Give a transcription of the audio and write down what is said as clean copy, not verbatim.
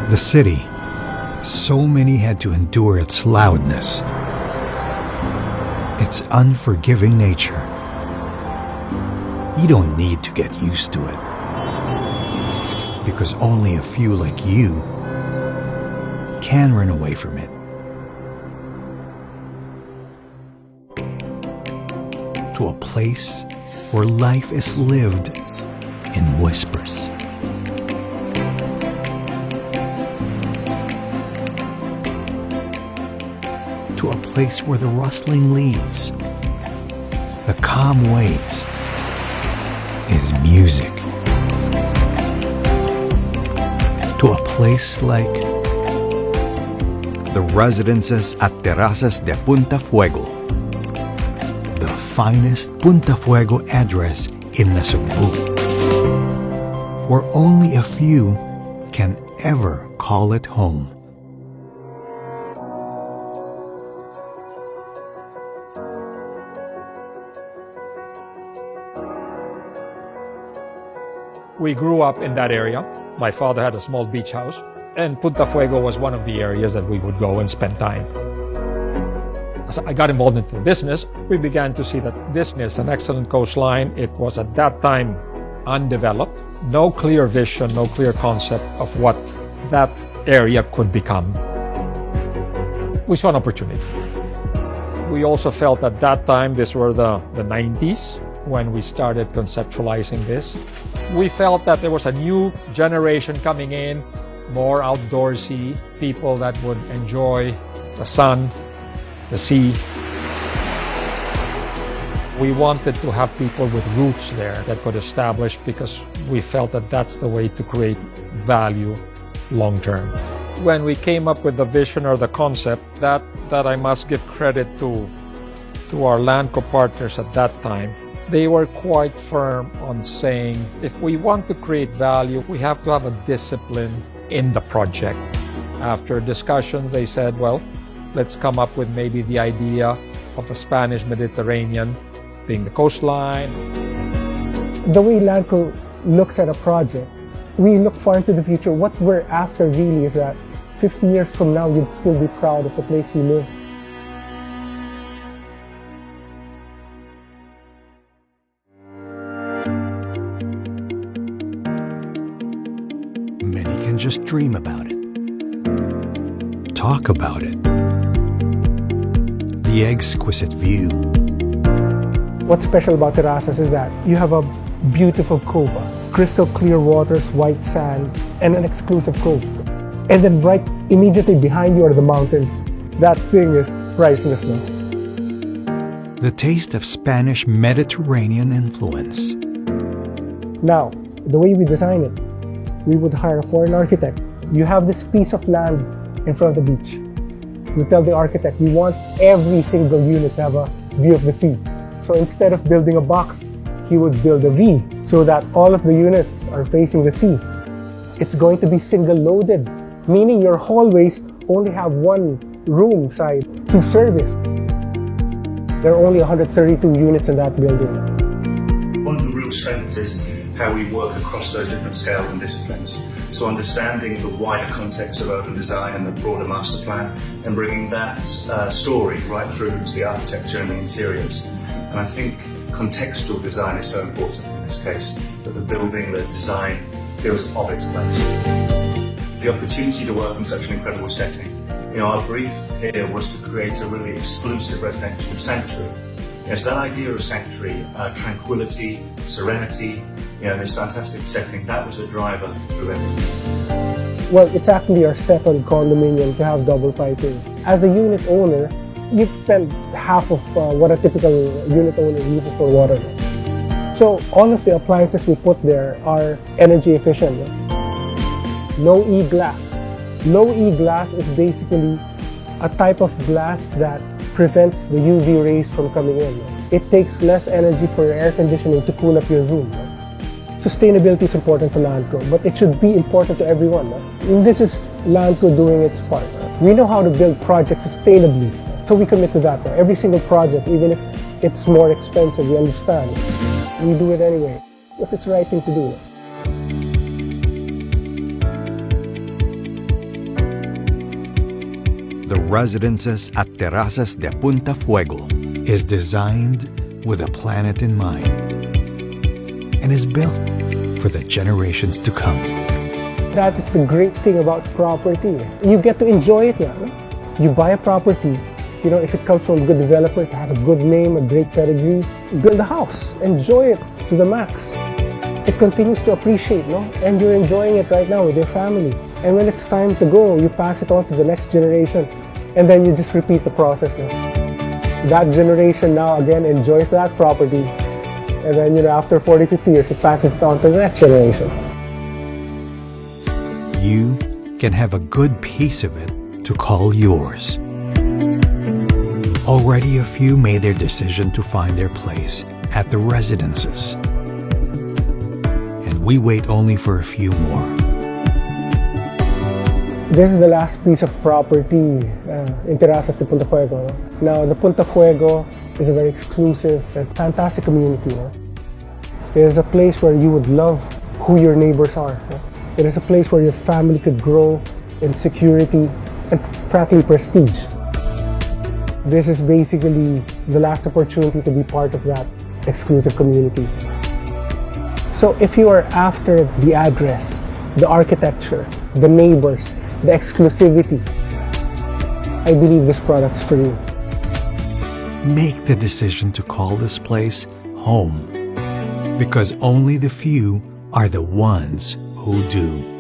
The city, so many had to endure its loudness, its unforgiving nature. You don't need to get used to it, because only a few like you can run away from it. To a place where life is lived in whispers. To a place where the rustling leaves, the calm waves, is music. To a place like the residences at Terrazas de Punta Fuego, the finest Punta Fuego address in Nasugbu, where only a few can ever call it home. We grew up in that area. My father had a small beach house, and Punta Fuego was one of the areas that we would go and spend time. As I got involved into the business, we began to see that this is an excellent coastline. It was at that time undeveloped, no clear vision, no clear concept of what that area could become. We saw an opportunity. We also felt at that time, these were the 90s, when we started conceptualizing this. We felt that there was a new generation coming in, more outdoorsy, people that would enjoy the sun, the sea. We wanted to have people with roots there that could establish, because we felt that that's the way to create value long term. When we came up with the vision or the concept, that I must give credit to our land co-partners at that time. They were quite firm on saying, if we want to create value, we have to have a discipline in the project. After discussions, they said, well, let's come up with maybe the idea of a Spanish Mediterranean being the coastline. The way Landco looks at a project, we look far into the future. What we're after really is that 50 years from now, you'd still be proud of the place you live. Many can just dream about it, talk about it. The exquisite view. What's special about Terrazas is that you have a beautiful cove, crystal clear waters, white sand, and an exclusive cove. And then right immediately behind you are the mountains. That thing is priceless, no? The taste of Spanish Mediterranean influence. Now, the way we design it, we would hire a foreign architect. You have this piece of land in front of the beach. You tell the architect, we want every single unit to have a view of the sea. So instead of building a box, he would build a V so that all of the units are facing the sea. It's going to be single loaded, meaning your hallways only have one room side to service. There are only 132 units in that building. One of the real strengths is how we work across those different scales and disciplines. So understanding the wider context of urban design and the broader master plan, and bringing that story right through to the architecture and the interiors. And I think contextual design is so important in this case, that the building, the design feels of its place. The opportunity to work in such an incredible setting. Our brief here was to create a really exclusive residential sanctuary. So that idea of sanctuary, tranquility, serenity, this fantastic setting, that was a driver through everything. Well, it's actually our second condominium to have double piping. As a unit owner, you spend half of what a typical unit owner uses for water. So all of the appliances we put there are energy efficient. Low E glass. Low E glass is basically a type of glass that prevents the UV rays from coming in. It takes less energy for your air conditioning to cool up your room. Sustainability is important to Landco, but it should be important to everyone. And this is Landco doing its part. We know how to build projects sustainably, so we commit to that. Every single project, even if it's more expensive, we understand. We do it anyway, because it's the right thing to do. The residences at Terrazas de Punta Fuego is designed with a planet in mind and is built for the generations to come. That is the great thing about property. You get to enjoy it now. You buy a property, if it comes from a good developer, it has a good name, a great pedigree, build a house, enjoy it to the max. It continues to appreciate, and you're enjoying it right now with your family. And when it's time to go, you pass it on to the next generation, and then you just repeat the process. That generation now again enjoys that property, and then after 40, 50 years, it passes it on to the next generation. You can have a good piece of it to call yours. Already a few made their decision to find their place at the residences, and we wait only for a few more. This is the last piece of property in Terrazas de Punta Fuego. Now, the Punta Fuego is a very exclusive and fantastic community. It is a place where you would love who your neighbors are. It is a place where your family could grow in security and frankly prestige. This is basically the last opportunity to be part of that exclusive community. So if you are after the address, the architecture, the neighbors, the exclusivity, I believe this product's for you. Make the decision to call this place home, because only the few are the ones who do.